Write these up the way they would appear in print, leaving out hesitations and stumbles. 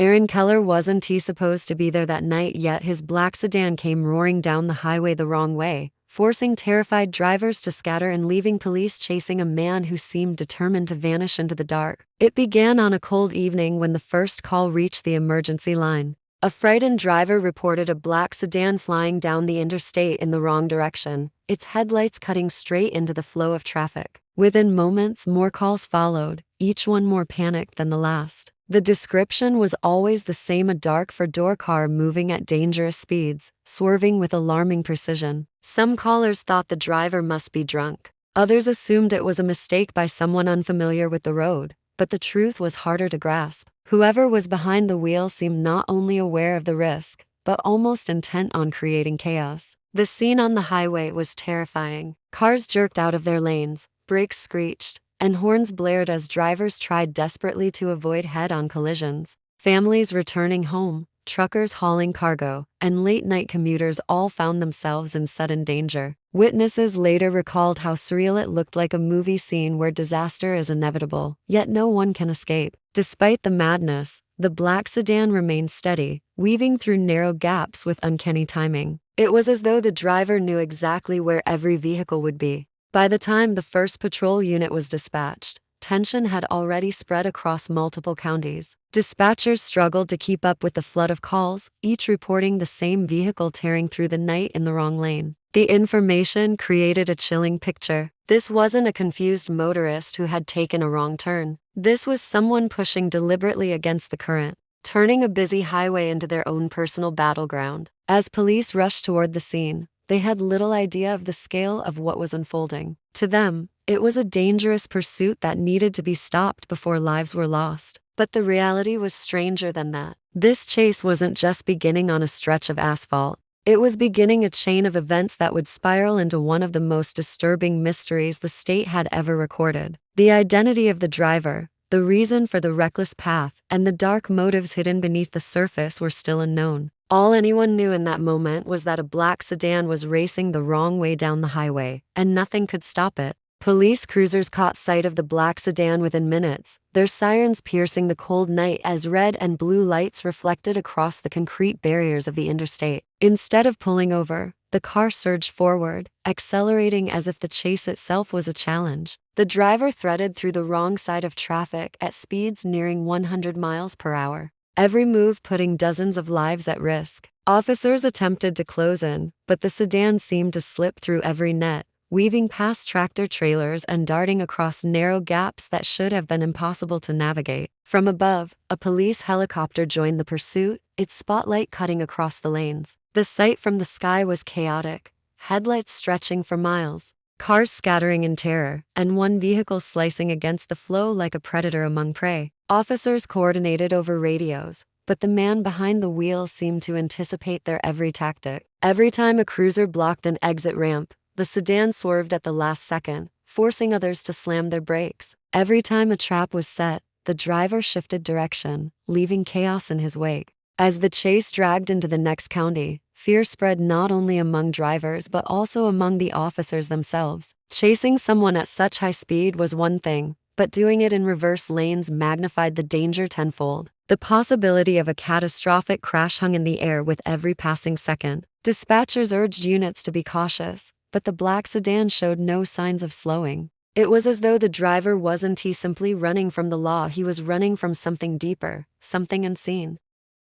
Aaron Keller wasn't he supposed to be there that night, yet his black sedan came roaring down the highway the wrong way, forcing terrified drivers to scatter and leaving police chasing a man who seemed determined to vanish into the dark. It began on a cold evening when the first call reached the emergency line. A frightened driver reported a black sedan flying down the interstate in the wrong direction, its headlights cutting straight into the flow of traffic. Within moments, more calls followed, each one more panicked than the last. The description was always the same: a dark four-door car moving at dangerous speeds, swerving with alarming precision. Some callers thought the driver must be drunk. Others assumed it was a mistake by someone unfamiliar with the road. But the truth was harder to grasp. Whoever was behind the wheel seemed not only aware of the risk, but almost intent on creating chaos. The scene on the highway was terrifying. Cars jerked out of their lanes, brakes screeched, and horns blared as drivers tried desperately to avoid head-on collisions. Families returning home, truckers hauling cargo, and late-night commuters all found themselves in sudden danger. Witnesses later recalled how surreal it looked, like a movie scene where disaster is inevitable, yet no one can escape. Despite the madness, the black sedan remained steady, weaving through narrow gaps with uncanny timing. It was as though the driver knew exactly where every vehicle would be. By the time the first patrol unit was dispatched, tension had already spread across multiple counties. Dispatchers struggled to keep up with the flood of calls, each reporting the same vehicle tearing through the night in the wrong lane. The information created a chilling picture. This wasn't a confused motorist who had taken a wrong turn. This was someone pushing deliberately against the current, turning a busy highway into their own personal battleground. As police rushed toward the scene, they had little idea of the scale of what was unfolding. To them, it was a dangerous pursuit that needed to be stopped before lives were lost. But the reality was stranger than that. This chase wasn't just beginning on a stretch of asphalt. It was beginning a chain of events that would spiral into one of the most disturbing mysteries the state had ever recorded. The identity of the driver, the reason for the reckless path, and the dark motives hidden beneath the surface were still unknown. All anyone knew in that moment was that a black sedan was racing the wrong way down the highway, and nothing could stop it. Police cruisers caught sight of the black sedan within minutes, their sirens piercing the cold night as red and blue lights reflected across the concrete barriers of the interstate. Instead of pulling over, the car surged forward, accelerating as if the chase itself was a challenge. The driver threaded through the wrong side of traffic at speeds nearing 100 miles per hour, every move putting dozens of lives at risk. Officers attempted to close in, but the sedan seemed to slip through every net, weaving past tractor trailers and darting across narrow gaps that should have been impossible to navigate. From above, a police helicopter joined the pursuit, its spotlight cutting across the lanes. The sight from the sky was chaotic, headlights stretching for miles, cars scattering in terror, and one vehicle slicing against the flow like a predator among prey. Officers coordinated over radios, but the man behind the wheel seemed to anticipate their every tactic. Every time a cruiser blocked an exit ramp, the sedan swerved at the last second, forcing others to slam their brakes. Every time a trap was set, the driver shifted direction, leaving chaos in his wake. As the chase dragged into the next county, fear spread not only among drivers but also among the officers themselves. Chasing someone at such high speed was one thing, but doing it in reverse lanes magnified the danger tenfold. The possibility of a catastrophic crash hung in the air with every passing second. Dispatchers urged units to be cautious, but the black sedan showed no signs of slowing. It was as though the driver wasn't simply running from the law, he was running from something deeper, something unseen.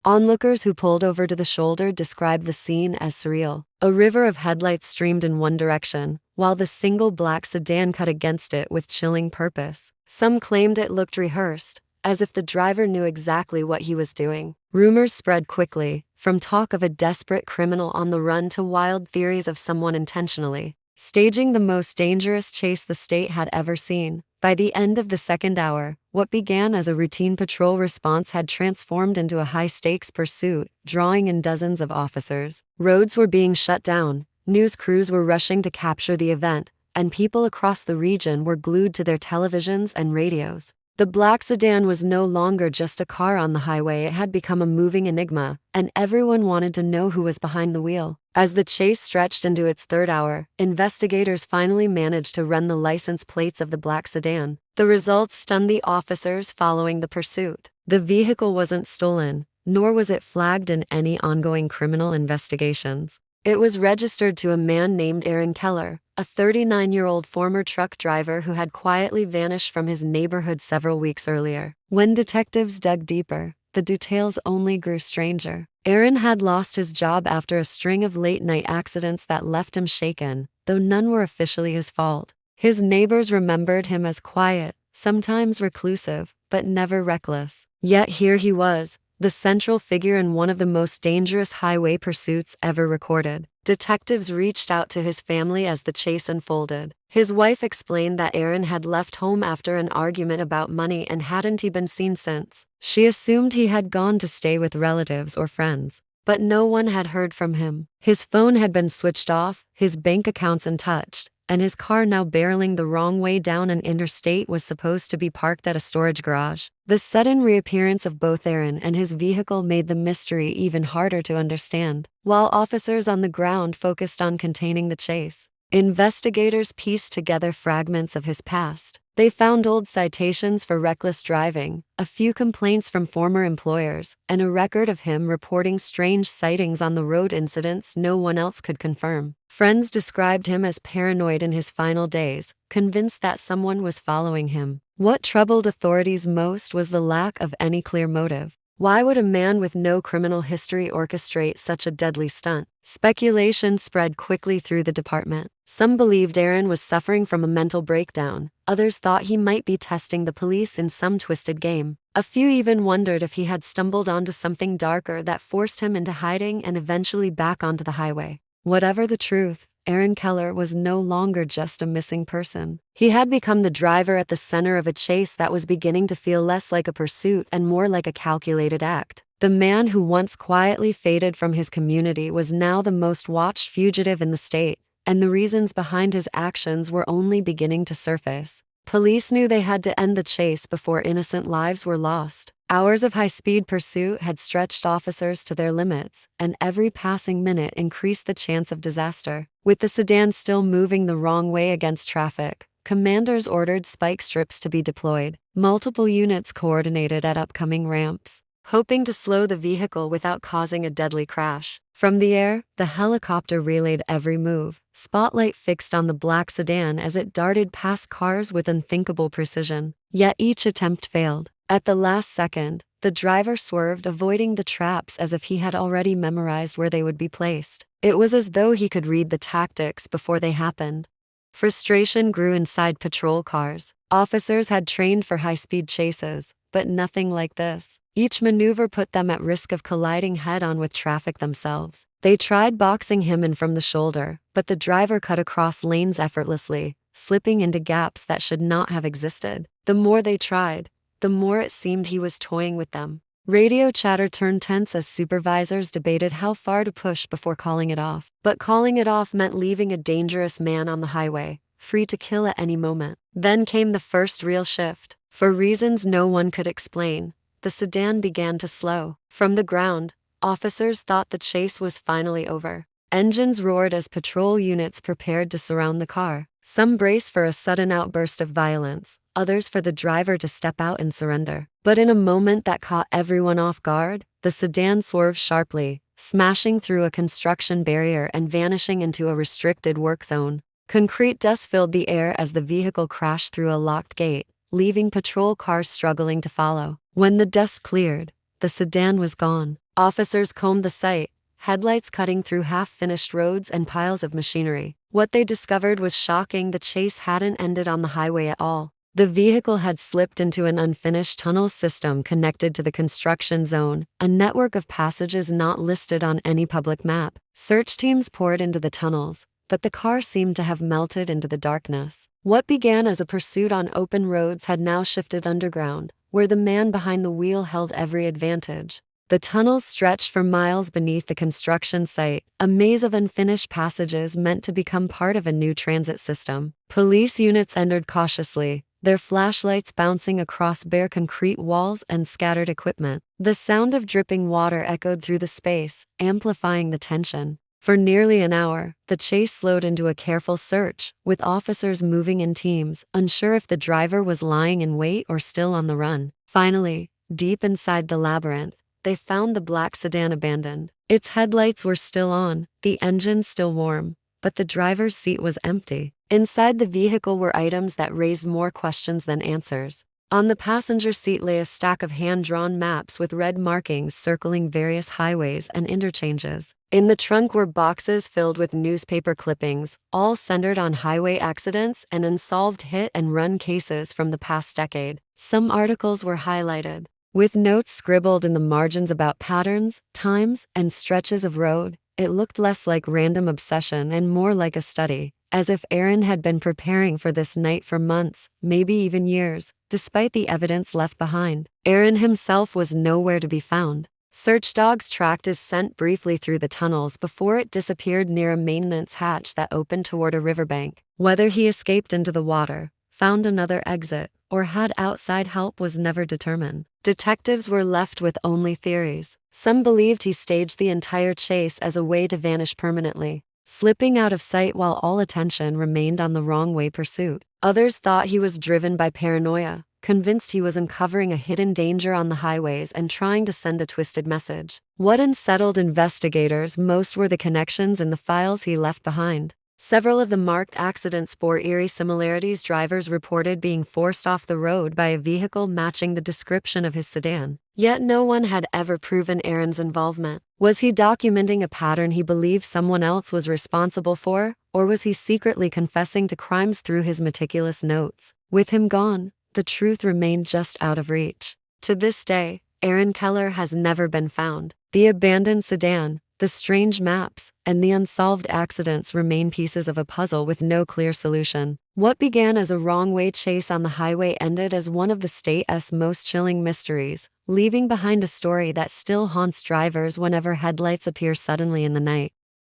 Onlookers who pulled over to the shoulder described the scene as surreal. A river of headlights streamed in one direction, while the single black sedan cut against it with chilling purpose. Some claimed it looked rehearsed, as if the driver knew exactly what he was doing. Rumors spread quickly, from talk of a desperate criminal on the run to wild theories of someone intentionally staging the most dangerous chase the state had ever seen. By the end of the second hour, what began as a routine patrol response had transformed into a high-stakes pursuit, drawing in dozens of officers. Roads were being shut down, news crews were rushing to capture the event, and people across the region were glued to their televisions and radios. The black sedan was no longer just a car on the highway, it had become a moving enigma, and everyone wanted to know who was behind the wheel. As the chase stretched into its third hour, investigators finally managed to run the license plates of the black sedan. The results stunned the officers following the pursuit. The vehicle wasn't stolen, nor was it flagged in any ongoing criminal investigations. It was registered to a man named Aaron Keller, a 39-year-old former truck driver who had quietly vanished from his neighborhood several weeks earlier. When detectives dug deeper, the details only grew stranger. Aaron had lost his job after a string of late-night accidents that left him shaken, though none were officially his fault. His neighbors remembered him as quiet, sometimes reclusive, but never reckless. Yet here he was, the central figure in one of the most dangerous highway pursuits ever recorded. Detectives reached out to his family as the chase unfolded. His wife explained that Aaron had left home after an argument about money and hadn't been seen since. She assumed he had gone to stay with relatives or friends. But no one had heard from him. His phone had been switched off, his bank accounts untouched, and his car, now barreling the wrong way down an interstate, was supposed to be parked at a storage garage. The sudden reappearance of both Aaron and his vehicle made the mystery even harder to understand. While officers on the ground focused on containing the chase, investigators pieced together fragments of his past. They found old citations for reckless driving, a few complaints from former employers, and a record of him reporting strange sightings on the road, incidents no one else could confirm. Friends described him as paranoid in his final days, convinced that someone was following him. What troubled authorities most was the lack of any clear motive. Why would a man with no criminal history orchestrate such a deadly stunt? Speculation spread quickly through the department. Some believed Aaron was suffering from a mental breakdown. Others thought he might be testing the police in some twisted game. A few even wondered if he had stumbled onto something darker that forced him into hiding and eventually back onto the highway. Whatever the truth, Aaron Keller was no longer just a missing person. He had become the driver at the center of a chase that was beginning to feel less like a pursuit and more like a calculated act. The man who once quietly faded from his community was now the most watched fugitive in the state, and the reasons behind his actions were only beginning to surface. Police knew they had to end the chase before innocent lives were lost. Hours of high-speed pursuit had stretched officers to their limits, and every passing minute increased the chance of disaster. With the sedan still moving the wrong way against traffic, commanders ordered spike strips to be deployed. Multiple units coordinated at upcoming ramps, hoping to slow the vehicle without causing a deadly crash. From the air, the helicopter relayed every move, spotlight fixed on the black sedan as it darted past cars with unthinkable precision. Yet each attempt failed. At the last second, the driver swerved, avoiding the traps as if he had already memorized where they would be placed. It was as though he could read the tactics before they happened. Frustration grew inside patrol cars. Officers had trained for high-speed chases, but nothing like this. Each maneuver put them at risk of colliding head-on with traffic themselves. They tried boxing him in from the shoulder, but the driver cut across lanes effortlessly, slipping into gaps that should not have existed. The more they tried, the more it seemed he was toying with them. Radio chatter turned tense as supervisors debated how far to push before calling it off. But calling it off meant leaving a dangerous man on the highway, free to kill at any moment. Then came the first real shift. For reasons no one could explain, the sedan began to slow. From the ground, officers thought the chase was finally over. Engines roared as patrol units prepared to surround the car. Some braced for a sudden outburst of violence, others for the driver to step out and surrender. But in a moment that caught everyone off guard, the sedan swerved sharply, smashing through a construction barrier and vanishing into a restricted work zone. Concrete dust filled the air as the vehicle crashed through a locked gate, leaving patrol cars struggling to follow. When the dust cleared, the sedan was gone. Officers combed the site, headlights cutting through half-finished roads and piles of machinery. What they discovered was shocking. The chase hadn't ended on the highway at all. The vehicle had slipped into an unfinished tunnel system connected to the construction zone, a network of passages not listed on any public map. Search teams poured into the tunnels, but the car seemed to have melted into the darkness. What began as a pursuit on open roads had now shifted underground, where the man behind the wheel held every advantage. The tunnels stretched for miles beneath the construction site, a maze of unfinished passages meant to become part of a new transit system. Police units entered cautiously, their flashlights bouncing across bare concrete walls and scattered equipment. The sound of dripping water echoed through the space, amplifying the tension. For nearly an hour, the chase slowed into a careful search, with officers moving in teams, unsure if the driver was lying in wait or still on the run. Finally, Deep inside the labyrinth, they found the black sedan abandoned. Its headlights were still on, the engine still warm, but the driver's seat was empty. Inside the vehicle were items that raised more questions than answers. On the passenger seat lay a stack of hand-drawn maps with red markings circling various highways and interchanges. In the trunk were boxes filled with newspaper clippings, all centered on highway accidents and unsolved hit-and-run cases from the past decade. Some articles were highlighted, with notes scribbled in the margins about patterns, times, and stretches of road. It looked less like random obsession and more like a study, as if Aaron had been preparing for this night for months, maybe even years. Despite the evidence left behind, Aaron himself was nowhere to be found. Search dogs tracked his scent briefly through the tunnels before it disappeared near a maintenance hatch that opened toward a riverbank. Whether he escaped into the water, found another exit, or had outside help was never determined. Detectives were left with only theories. Some believed he staged the entire chase as a way to vanish permanently, slipping out of sight while all attention remained on the wrong-way pursuit. Others thought he was driven by paranoia, convinced he was uncovering a hidden danger on the highways and trying to send a twisted message. What unsettled investigators most were the connections in the files he left behind. Several of the marked accidents bore eerie similarities. Drivers reported being forced off the road by a vehicle matching the description of his sedan. Yet no one had ever proven Aaron's involvement. Was he documenting a pattern he believed someone else was responsible for, or was he secretly confessing to crimes through his meticulous notes? With him gone, the truth remained just out of reach. To this day, Aaron Keller has never been found. The abandoned sedan, the strange maps, and the unsolved accidents remain pieces of a puzzle with no clear solution. What began as a wrong-way chase on the highway ended as one of the state's most chilling mysteries, leaving behind a story that still haunts drivers whenever headlights appear suddenly in the night.